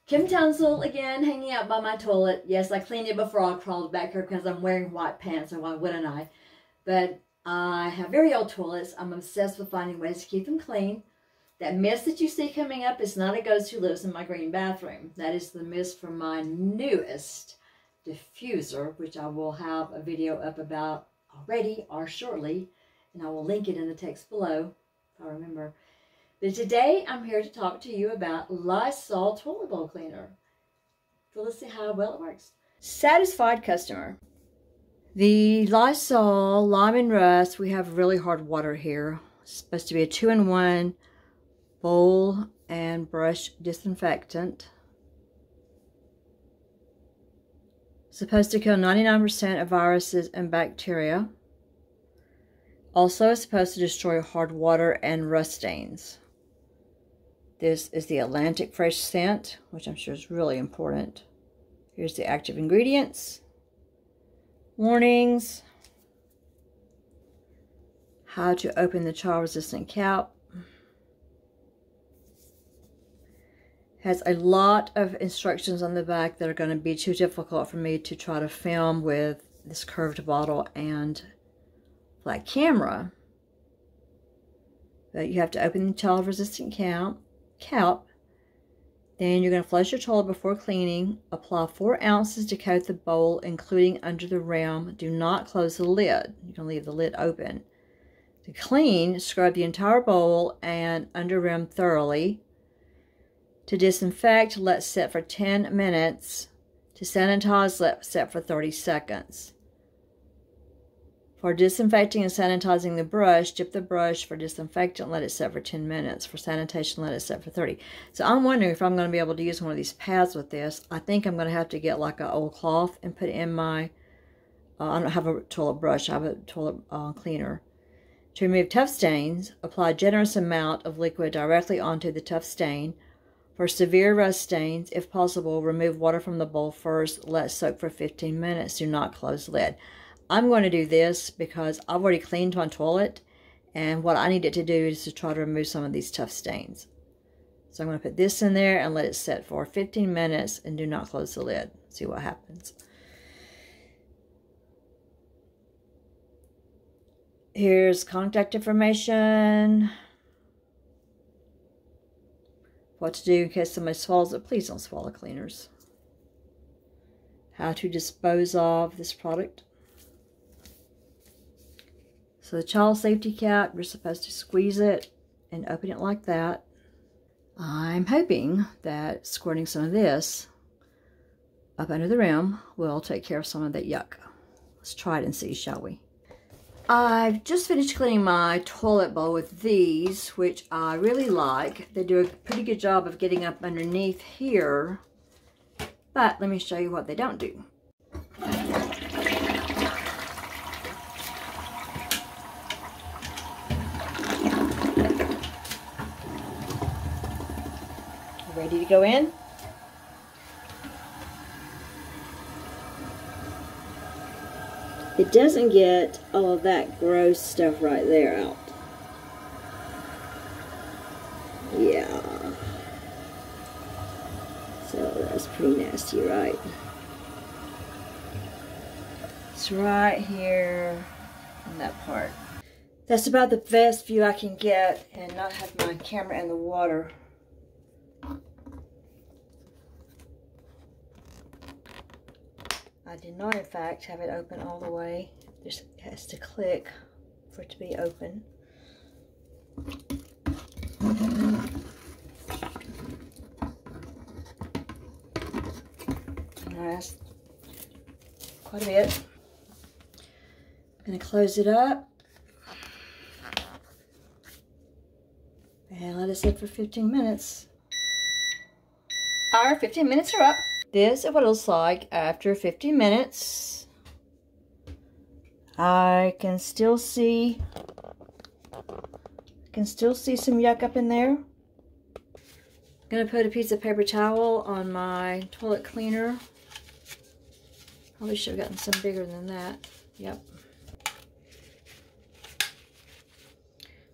Kim Townsel again, hanging out by my toilet. Yes, I cleaned it before I crawled back here because I'm wearing white pants, so why wouldn't I? But I have very old toilets. I'm obsessed with finding ways to keep them clean. That mist that you see coming up is not a ghost who lives in my green bathroom. That is the mist from my newest diffuser, which I will have a video up about already or shortly, and I will link it in the text below if I remember. But today I'm here to talk to you about Lysol toilet bowl cleaner. So let's see how well it works. Satisfied customer. The Lysol Lime and Rust, we have really hard water here. It's supposed to be a 2-in-1 bowl and brush disinfectant. Supposed to kill 99% of viruses and bacteria. Also, it's supposed to destroy hard water and rust stains. This is the Atlantic Fresh scent, which I'm sure is really important. Here's the active ingredients, warnings, how to open the child-resistant cap. Has a lot of instructions on the back that are going to be too difficult for me to try to film with this curved bottle and flat camera. But you have to open the child-resistant cap. Then you're going to flush your toilet before cleaning. Apply 4 ounces to coat the bowl, including under the rim. Do not close the lid. You can leave the lid open. To clean, scrub the entire bowl and under rim thoroughly. To disinfect, let set for 10 minutes. To sanitize, let set for 30 seconds. For disinfecting and sanitizing the brush, dip the brush. For disinfectant, let it set for 10 minutes. For sanitation, let it set for 30. So I'm wondering if I'm going to be able to use one of these pads with this. I think I'm going to have to get like an old cloth and put it in my, I don't have a toilet brush, I have a toilet cleaner. To remove tough stains, apply a generous amount of liquid directly onto the tough stain. For severe rust stains, if possible, remove water from the bowl first. Let soak for 15 minutes. Do not close the lid. I'm going to do this because I've already cleaned my toilet, and what I need it to do is to try to remove some of these tough stains. So I'm going to put this in there and let it set for 15 minutes and do not close the lid. See what happens. Here's contact information. What to do in case somebody swallows it. Please don't swallow cleaners. How to dispose of this product. So the child safety cap, you're supposed to squeeze it and open it like that. I'm hoping that squirting some of this up under the rim will take care of some of that yuck. Let's try it and see, shall we? I've just finished cleaning my toilet bowl with these, which I really like. They do a pretty good job of getting up underneath here. But let me show you what they don't do. Ready to go in? It doesn't get all of that gross stuff right there out. Yeah. So that's pretty nasty, right? It's right here on that part. That's about the best view I can get and not have my camera in the water. I did not, in fact, have it open all the way. Just has to click for it to be open. That's quite a bit. I'm going to close it up and let it sit for 15 minutes. Our 15 minutes are up. This is what it looks like after 15 minutes. I can still see some yuck up in there. I'm going to put a piece of paper towel on my toilet cleaner. Probably should have gotten some bigger than that. Yep.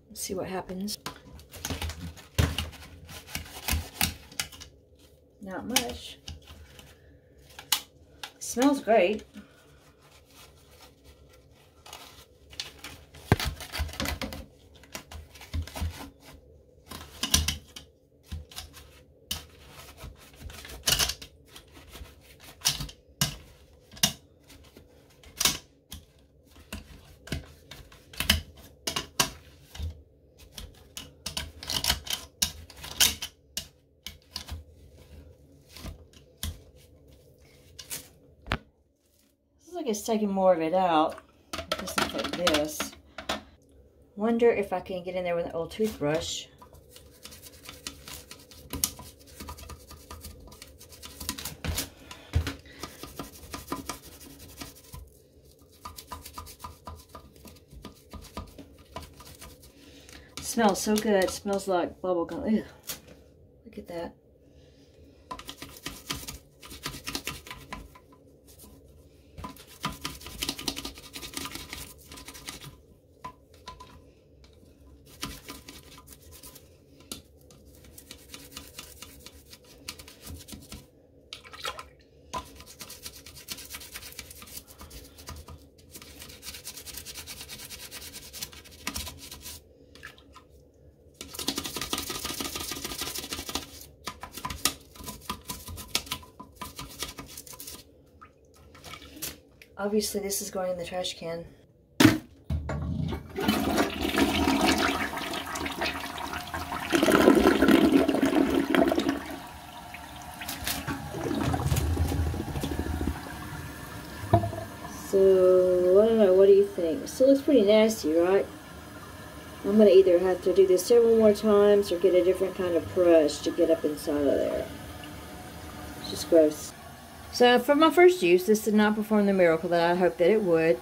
Let's see what happens. Not much. Smells great. Like it's taking more of it out. Just like this. Wonder if I can get in there with an old toothbrush. Smells so good. It smells like bubble gum. Ew. Look at that. Obviously, this is going in the trash can. So, I don't know, what do you think? It still looks pretty nasty, right? I'm going to either have to do this several more times or get a different kind of brush to get up inside of there. It's just gross. So for my first use, this did not perform the miracle that I hoped that it would,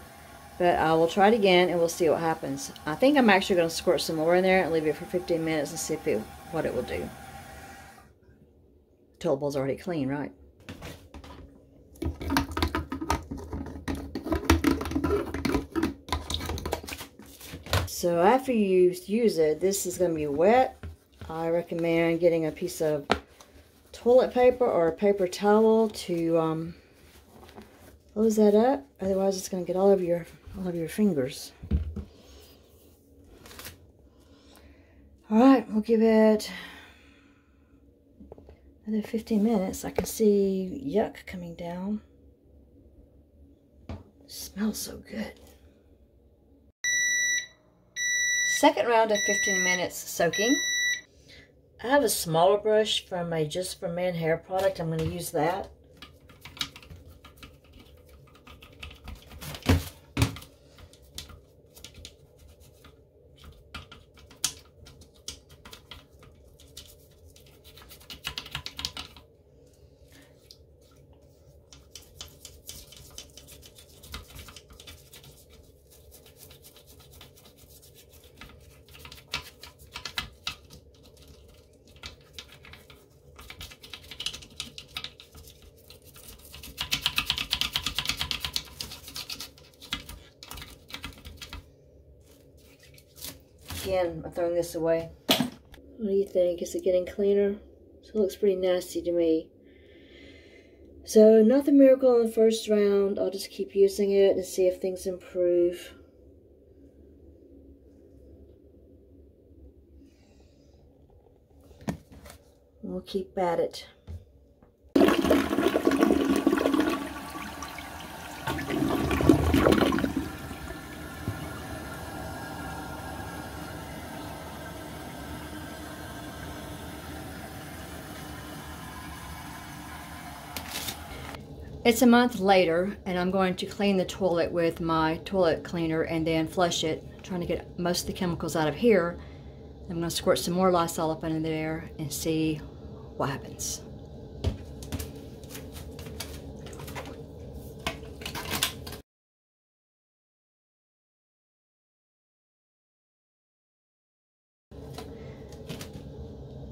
but I will try it again and we'll see what happens. I think I'm actually going to squirt some more in there and leave it for 15 minutes and see if what it will do. The toilet bowl's already clean, right? So after you use it, this is going to be wet. I recommend getting a piece of toilet paper or a paper towel to close that up. Otherwise, it's going to get all over your fingers. All right, we'll give it another 15 minutes. I can see yuck coming down. It smells so good. Second round of 15 minutes soaking. I have a smaller brush from a Just for Men hair product. I'm going to use that. Again, I'm throwing this away. What do you think? Is it getting cleaner? So it looks pretty nasty to me. So, not the miracle in the first round. I'll just keep using it and see if things improve. We'll keep at it. It's a month later, and I'm going to clean the toilet with my toilet cleaner and then flush it, trying to get most of the chemicals out of here. I'm going to squirt some more Lysol up into there and see what happens.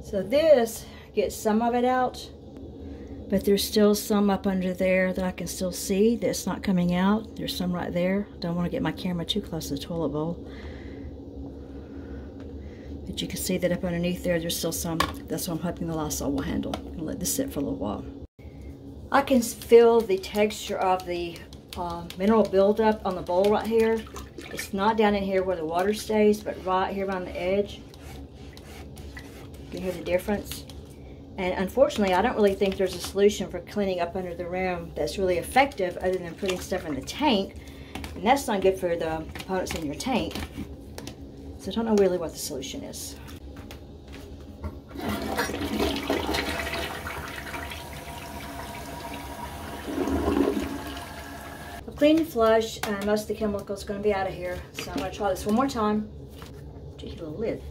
So this gets some of it out. But there's still some up under there that I can still see that's not coming out. There's some right there. Don't want to get my camera too close to the toilet bowl. But you can see that up underneath there, there's still some. That's what I'm hoping the Lysol will handle. I'm gonna let this sit for a little while. I can feel the texture of the mineral buildup on the bowl right here. It's not down in here where the water stays, but right here around the edge. You can hear the difference. And unfortunately, I don't really think there's a solution for cleaning up under the rim that's really effective other than putting stuff in the tank. And that's not good for the components in your tank. So I don't know really what the solution is. I've cleaned and flushed, and most of the chemical is going to be out of here. So I'm going to try this one more time. Cheeky little lid.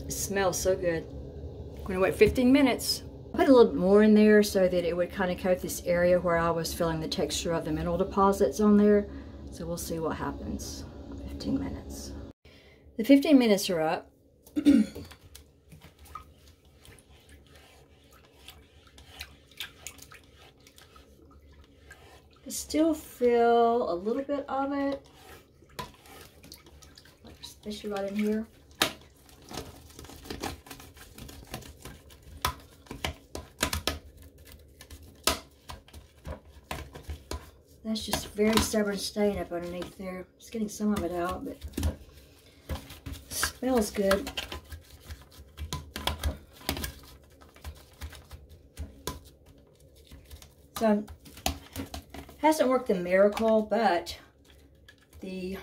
It smells so good. I'm going to wait 15 minutes. Put a little bit more in there so that it would kind of coat this area where I was feeling the texture of the mineral deposits on there. So we'll see what happens. 15 minutes. The 15 minutes are up. I still feel a little bit of it, especially right in here. That's just very stubborn stain up underneath there. Just getting some of it out, but it smells good. So, hasn't worked a miracle, but the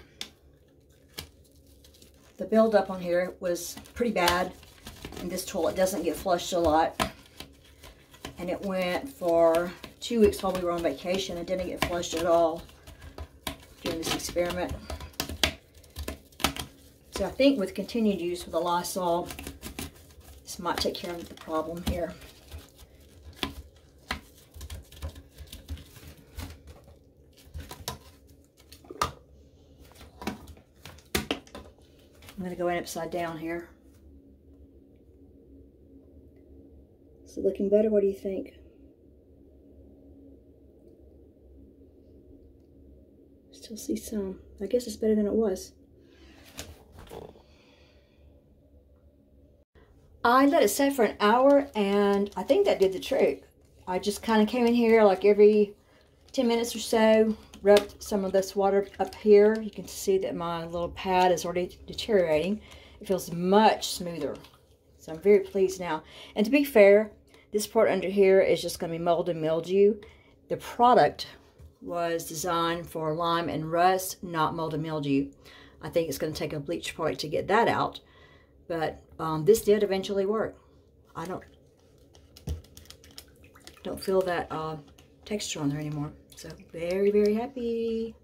buildup on here was pretty bad. And this toilet doesn't get flushed a lot. And it went for 2 weeks while we were on vacation and didn't get flushed at all during this experiment. So I think with continued use with the Lysol, this might take care of the problem here. I'm going to go in upside down here. Is it looking better? What do you think? Still see some. I guess it's better than it was. I let it set for an hour, and I think that did the trick. I just kind of came in here like every 10 minutes or so, rubbed some of this water up here. You can see that my little pad is already deteriorating. It feels much smoother. So I'm very pleased now. And to be fair, this part under here is just going to be mold and mildew. The product was designed for lime and rust, not mold and mildew. I think it's going to take a bleach product to get that out, but this did eventually work. I don't feel that texture on there anymore, so very, very happy.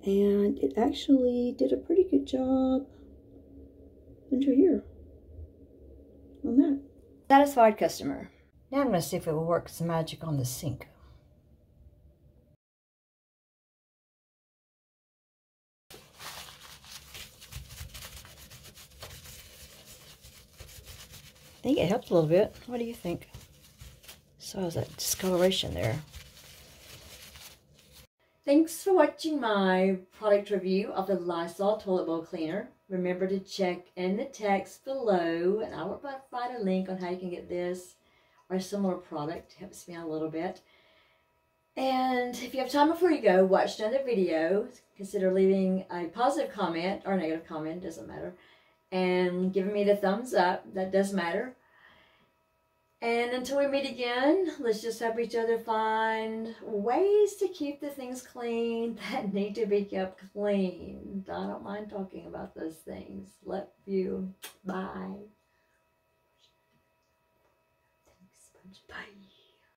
And it actually did a pretty good job under here on that. Satisfied customer. Now I'm going to see if it will work some magic on the sink. I think it helped a little bit. What do you think? So is that discoloration there. Thanks for watching my product review of the Lysol toilet bowl cleaner. Remember to check in the text below, and I will provide a link on how you can get this or a similar product. It helps me out a little bit. And if you have time before you go, watch another video. Consider leaving a positive comment or a negative comment, doesn't matter. And giving me the thumbs up, that does matter. And until we meet again, let's just help each other find ways to keep the things clean that need to be kept clean. I don't mind talking about those things. Love you. Bye. Thanks. Bye.